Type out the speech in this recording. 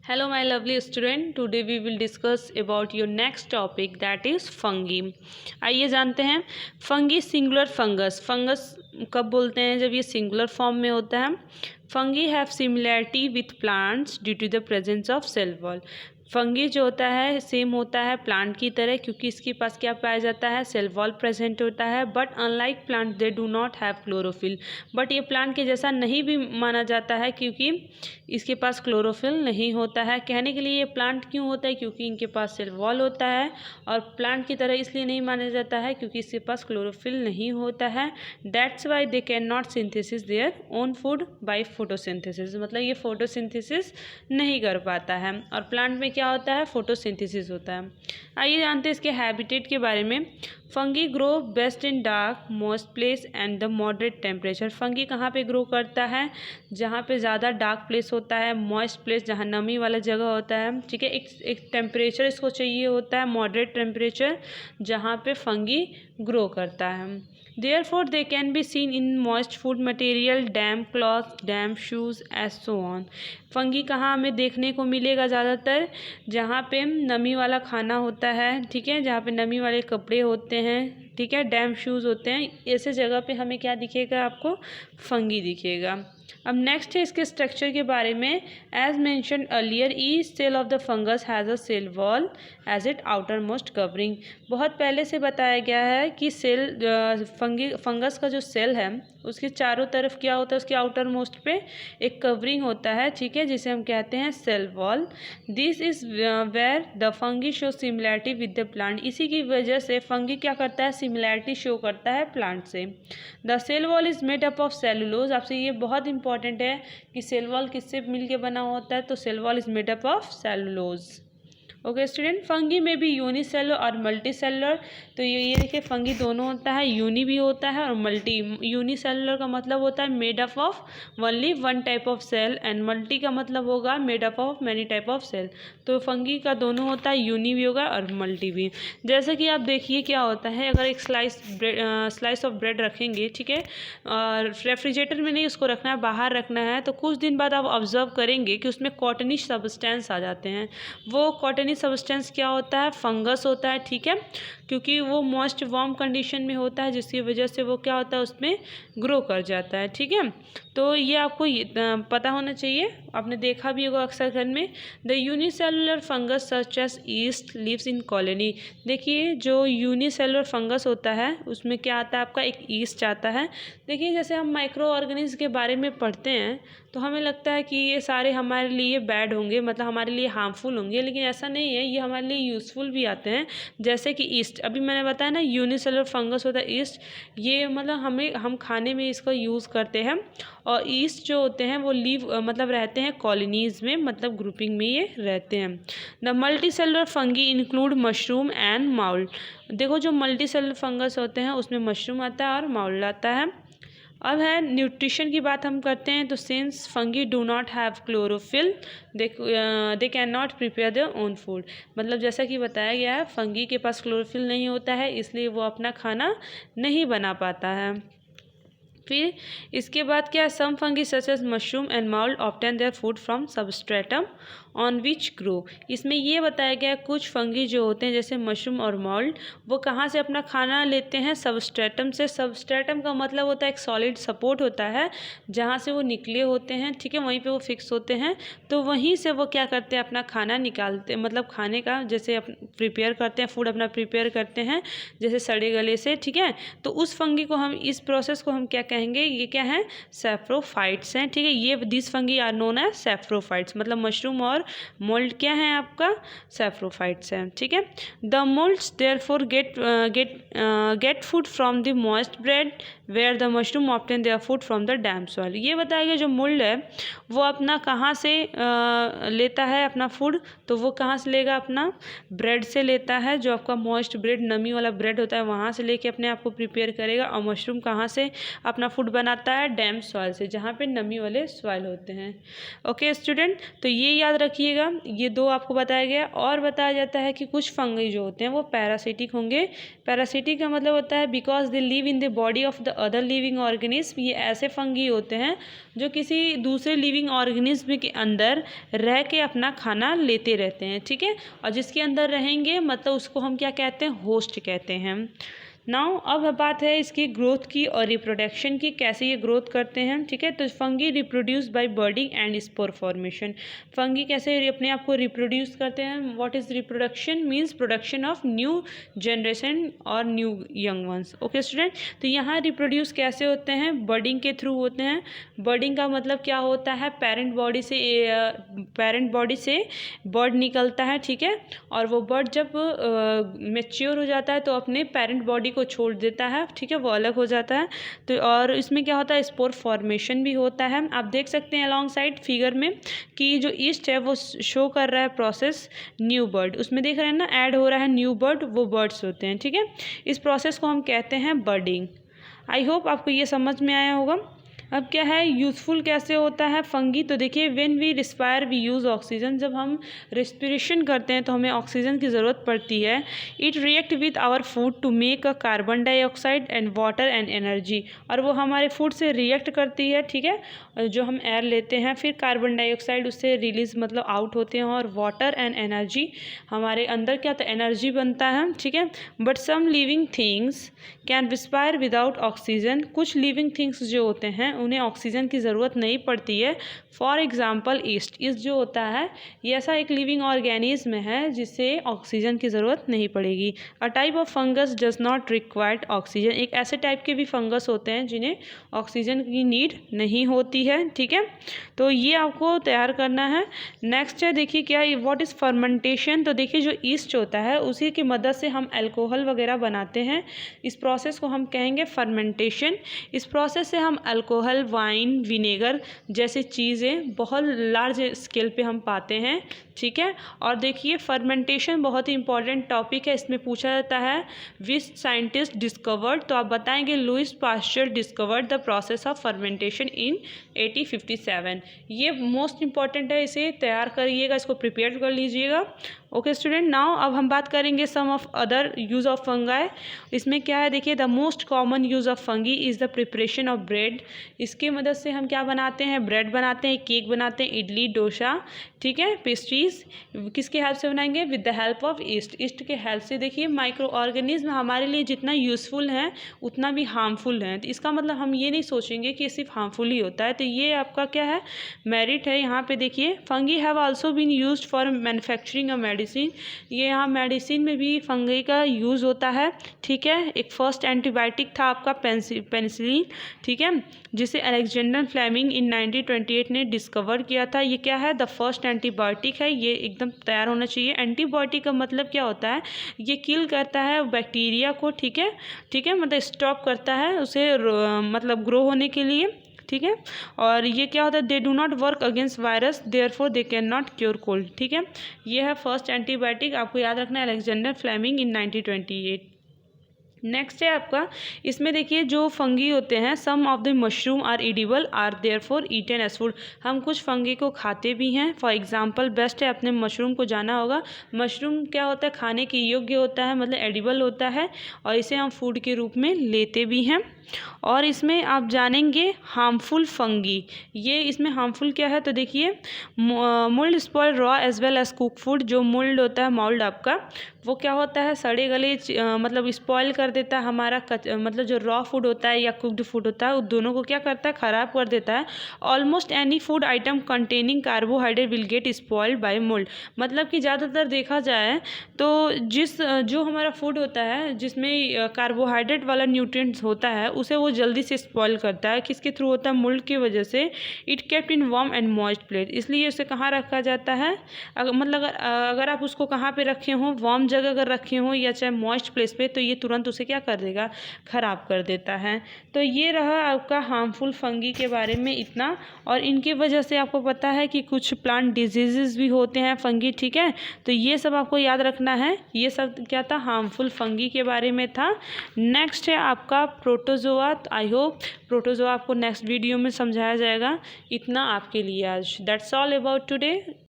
Hello my lovely student, today we will discuss about your next topic that is fungi। आइए जानते हैं fungi singular fungus. Fungus कब बोलते हैं? जब ये सिंगुलर फॉर्म में होता है। Fungi have similarity with plants due to the presence of cell wall. Fungi जो होता है सेम होता है प्लांट की तरह, क्योंकि इसके पास क्या पाया जाता है? सेल वॉल प्रेजेंट होता है। But unlike plant they do not have chlorophyll. But ये प्लांट के जैसा नहीं भी माना जाता है क्योंकि इसके पास क्लोरोफिल नहीं होता है। कहने के लिए ये प्लांट क्यों होता है? क्योंकि इनके पास सेल वॉल होता है। और प्लांट की तरह इसलिए नहीं माना जाता है क्योंकि इसके पास क्लोरोफिल नहीं होता है। That's why they can not synthesis their own food by photosynthesis. मतलब ये फोटोसिंथेसिस नहीं कर पाता है। और प्लांट में क्या होता है? फोटोसिंथेसिस होता है। आइए जानते हैं इसके हैबिटेट के बारे में। Fungi grow best in dark moist place and the moderate temperature. Fungi कहाँ पे ग्रो करता है? जहाँ पे ज़्यादा डार्क प्लेस होता है, मॉइस्ट प्लेस जहाँ नमी वाला जगह होता है, ठीक है। एक टेम्परेचर इसको चाहिए होता है, मॉडरेट टेम्परेचर, जहाँ पे फंगी ग्रो करता है। Therefore, they can be seen in moist food material, damp cloth, damp shoes, as so on। Fungi कहाँ हमें देखने को मिलेगा? ज़्यादातर जहाँ पे नमी वाला खाना होता है, ठीक है, जहाँ पे नमी वाले कपड़े होते हैं, ठीक है, डैम्प शूज़ होते हैं, ऐसे जगह पे हमें क्या दिखेगा? आपको फंगी दिखेगा। अब नेक्स्ट है इसके स्ट्रक्चर के बारे में। As mentioned earlier, each cell of the fungus has a cell wall as it outermost covering. बहुत पहले से बताया गया है कि फंगस का जो सेल है उसके चारों तरफ क्या होता है? उसके आउटर मोस्ट पे एक कवरिंग होता है, ठीक है, जिसे हम कहते हैं cell wall. This is where the fungi show similarity with the plant. इसी की वजह से फंगी क्या करता है? सिमिलैरिटी शो करता है प्लांट से। The cell wall is made up of cellulose. आपसे ये बहुत इंपॉर्टेंट है कि सेल वॉल किससे मिलके बना होता है? तो cell wall is made up of cellulose. Okay student, fungi में भी यूनिसेलुलर और मल्टी सेलुलर। तो ये देखिए फंगी दोनों होता है, यूनी भी होता है और मल्टी। यूनिसेलुलर का मतलब होता है made up of only one type of cell, and multi का मतलब होगा made up of many type of cell. तो फंगी का दोनों होता है, यूनी भी होगा और मल्टी भी। जैसे कि आप देखिए क्या होता है, अगर एक स्लाइस ऑफ ब्रेड रखेंगे, ठीक है, और रेफ्रिजरेटर में नहीं उसको रखना है, बाहर रखना है, तो कुछ दिन बाद आप ऑब्जर्व करेंगे कि उसमें कॉटनी सब्सटेंस आ जाते हैं। वो कॉटनी सब्सटेंस क्या होता है? फंगस होता है, ठीक है, क्योंकि वो मॉइस्ट वार्म कंडीशन में होता है, जिसकी वजह से वो क्या होता है? उसमें ग्रो कर जाता है, ठीक है। तो ये आपको पता होना चाहिए, आपने देखा भी होगा अक्सर घर में। The unicellular fungus such as yeast lives in colony. देखिए जो यूनिसेलुलर फंगस होता है उसमें क्या आता है? आपका एक ईस्ट आता है। देखिए जैसे हम माइक्रो ऑर्गेनिज्म के बारे में पढ़ते हैं तो हमें लगता है कि ये सारे हमारे लिए बैड होंगे, मतलब हमारे लिए हार्मफुल होंगे, लेकिन ऐसा नहीं है, ये हमारे लिए यूज़फुल भी आते हैं। जैसे कि ईस्ट, अभी मैंने बताया ना, यूनिसेलुलर फंगस होता है ईस्ट, ये मतलब हम खाने में इसका यूज़ करते हैं। और ईस्ट जो होते हैं वो मतलब रहते हैं कॉलोनीज़ में, मतलब ग्रुपिंग में ये रहते हैं। The multicellular fungi include mushroom and mould. देखो जो मल्टी सेलुलर फंगस होते हैं उसमें मशरूम आता है और माउल आता है। अब है न्यूट्रिशन की बात हम करते हैं। तो since fungi do not have chlorophyll they can not prepare their own food. मतलब जैसा कि बताया गया है, फंगी के पास क्लोरोफिल नहीं होता है, इसलिए वो अपना खाना नहीं बना पाता है। फिर इसके बाद क्या? Some fungi such as mushroom and mould obtain their food from substratum on which grow. इसमें ये बताया गया कुछ फंगी जो होते हैं जैसे मशरूम और माउल्ड, वो कहाँ से अपना खाना लेते हैं? सबस्ट्रेटम से। सबस्ट्रेटम का मतलब होता है एक सॉलिड सपोर्ट होता है जहाँ से वो निकले होते हैं, ठीक है, वहीं पे वो फिक्स होते हैं। तो वहीं से वो क्या करते हैं? अपना खाना निकालते, मतलब खाने का जैसे प्रिपेयर करते हैं, फूड अपना प्रिपेयर करते हैं जैसे सड़े गले से, ठीक है। तो उस फंगी को हम, इस प्रोसेस को हम क्या कहेंगे? ये क्या है? सैप्रोफाइट्स हैं, ठीक है। ये this fungi are known as saprophytes. मतलब मशरूम और मोल्ड क्या है? आपका सैप्रोफाइट्स है, ठीक है। The moulds therefore get food from the moist bread where the mushroom obtain their food from the damp soil. ये बताया गया जो मोल्ड है वो अपना कहाँ से लेता है अपना फूड? तो वो कहाँ से लेगा? अपना ब्रेड से लेता है। जो आपका मॉइस्ट ब्रेड, नमी वाला ब्रेड होता है, वहाँ से लेके अपने आप को प्रिपेयर करेगा। और मशरूम कहाँ से अपना अपना फूड बनाता है डैम सॉइल से, जहाँ पे नमी वाले सॉइल होते हैं। ओके स्टूडेंट, तो ये याद रखिएगा, ये दो आपको बताया गया। और बताया जाता है कि कुछ फंगी जो होते हैं वो पैरासिटिक होंगे। पैरासिटिक का मतलब होता है because they live in the body of the other living organism. ये ऐसे फंगी होते हैं जो किसी दूसरे लिविंग ऑर्गेनिज्म के अंदर रह के अपना खाना लेते रहते हैं, ठीक है। और जिसके अंदर रहेंगे मतलब उसको हम क्या कहते हैं, होस्ट कहते हैं। नाउ अब बात है इसकी ग्रोथ की और रिप्रोडक्शन की, कैसे ये ग्रोथ करते हैं, ठीक है। तो fungi reproduce by budding and spore formation. Fungi कैसे अपने आप को रिप्रोड्यूस करते हैं, what is reproduction, means production of new generation और new young ones. Okay student, तो यहाँ रिप्रोड्यूस कैसे होते हैं, बर्डिंग के थ्रू होते हैं। बर्डिंग का मतलब क्या होता है, पेरेंट बॉडी से बर्ड निकलता है, ठीक है। और वो बर्ड जब मैच्योर हो जाता है तो अपने पेरेंट बॉडी को छोड़ देता है, ठीक है, वो अलग हो जाता है। तो और इसमें क्या होता है, स्पोर फॉर्मेशन भी होता है। आप देख सकते हैं अलॉन्ग साइड फिगर में कि जो ईस्ट है वो शो कर रहा है प्रोसेस न्यू बर्ड, उसमें देख रहे हैं ना, ऐड हो रहा है न्यू बर्ड, वो बर्ड्स होते हैं, ठीक है। इस प्रोसेस को हम कहते हैं बर्डिंग। आई होप आपको ये समझ में आया होगा। अब क्या है, यूज़फुल कैसे होता है फंगी, तो देखिए when we respire we use oxygen. जब हम रिस्पिरेशन करते हैं तो हमें ऑक्सीजन की ज़रूरत पड़ती है। It react with our food to make a carbon dioxide and water and energy. और वो हमारे फूड से रिएक्ट करती है, ठीक है, जो हम एयर लेते हैं, फिर कार्बन डाइऑक्साइड उससे रिलीज मतलब आउट होते हैं, और वाटर एंड एनर्जी हमारे अंदर क्या होता है, एनर्जी बनता है, ठीक है। But some living things can respire without oxygen. कुछ लिविंग थिंग्स जो होते हैं उन्हें ऑक्सीजन की ज़रूरत नहीं पड़ती है। फॉर एग्जाम्पल ईस्ट जो होता है ये ऐसा एक लिविंग ऑर्गेनिज्म है जिससे ऑक्सीजन की ज़रूरत नहीं पड़ेगी। A type of fungus does not required oxygen. एक ऐसे टाइप के भी फंगस होते हैं जिन्हें ऑक्सीजन की नीड नहीं होती है, ठीक है। तो ये आपको तैयार करना है। नेक्स्ट है, देखिए क्या, व्हाट इज़ फर्मेंटेशन। तो देखिए जो ईस्ट होता है उसी की मदद से हम अल्कोहल वगैरह बनाते हैं। इस प्रोसेस को हम कहेंगे फर्मेंटेशन। इस प्रोसेस से हम अल्कोहल, वाइन, विनेगर जैसे चीज़ें बहुत लार्ज स्केल पे हम पाते हैं, ठीक है। और देखिए फर्मेंटेशन बहुत ही इंपॉर्टेंट टॉपिक है, इसमें पूछा जाता है विच साइंटिस्ट डिस्कवर्ड। तो आप बताएंगे Louis Pasteur discovered the process of fermentation in 1857। ये मोस्ट इंपॉर्टेंट है, इसे तैयार करिएगा, इसको प्रिपेयर कर लीजिएगा। ओके स्टूडेंट, नाउ अब हम बात करेंगे some of other use of fungi. इसमें क्या है, देखिए the most common use of fungi is the preparation of bread. इसके मदद से हम क्या बनाते हैं, ब्रेड बनाते हैं, केक बनाते हैं, इडली, डोसा, ठीक है, पेस्ट्रीज किसके हेल्प से बनाएंगे, with the help of east. East के हेल्प से। देखिए माइक्रो ऑर्गेनिज्म हमारे लिए जितना यूज़फुल है उतना भी हार्मफुल है। तो इसका मतलब हम ये नहीं सोचेंगे कि सिर्फ हार्मफुल ही होता है। तो ये आपका क्या है, मेरिट है। यहाँ पे देखिए fungi have also been used for manufacturing a medicine. ये यहाँ मेडिसिन में भी फंगी का यूज़ होता है, ठीक है। एक फर्स्ट एंटीबायोटिक था आपका पेनिसिलिन, ठीक है, जिसे अलेक्जेंडर फ्लेमिंग इन 1928 ने डिस्कवर किया था। ये क्या है, द फर्स्ट एंटीबायोटिक है। ये एकदम तैयार होना चाहिए। एंटीबायोटिक का मतलब क्या होता है, ये किल करता है बैक्टीरिया को, ठीक है, ठीक है, मतलब स्टॉप करता है उसे मतलब ग्रो होने के लिए, ठीक है। और ये क्या होता है, they do not work against virus therefore they can not cure cold, ठीक है। ये है फर्स्ट एंटीबायोटिक, आपको याद रखना है, अलेक्जेंडर फ्लेमिंग इन 1928। नेक्स्ट है आपका, इसमें देखिए जो फंगी होते हैं, some of the mushroom are edible are therefore eaten as food. हम कुछ फंगी को खाते भी हैं। फॉर एग्जांपल बेस्ट है, अपने मशरूम को जाना होगा। मशरूम क्या होता है, खाने के योग्य होता है, मतलब एडिबल होता है, और इसे हम फूड के रूप में लेते भी हैं। और इसमें आप जानेंगे हार्मफुल फंगी। ये इसमें हार्मफुल क्या है, तो देखिए mould spoil raw as well as cook food. जो मोल्ड होता है, मोल्ड आपका वो क्या होता है, सड़े गले मतलब स्पॉइल कर देता है हमारा मतलब जो रॉ फूड होता है या कुक्ड फूड होता है, उस दोनों को क्या करता है, ख़राब कर देता है। Almost any food item containing carbohydrate will get spoiled bye mould. मतलब कि ज़्यादातर देखा जाए तो जो हमारा फूड होता है जिसमें कार्बोहाइड्रेट वाला न्यूट्रिएंट्स होता है उसे वो जल्दी से स्पॉइल करता है। किसके थ्रू होता है, मोल्ड की वजह से। It kept in warm and moist place, इसलिए उसे कहाँ रखा जाता है, मतलब अगर आप उसको कहाँ पे रखे हों, वार्म जगह अगर रखे हों या चाहे मॉइस्ट प्लेस पे, तो ये तुरंत उसे क्या कर देगा, ख़राब कर देता है। तो ये रहा आपका हार्मफुल फंगी के बारे में इतना। और इनकी वजह से आपको पता है कि कुछ प्लांट डिजीज़ भी होते हैं फंगी, ठीक है। तो ये सब आपको याद रखना है। ये सब क्या था, हार्मफुल फंगी के बारे में था। नेक्स्ट है आपका protozoa protozoa. I hope protozoa आपको नेक्स्ट वीडियो में समझाया जाएगा। इतना आपके लिए आज। That's all about today.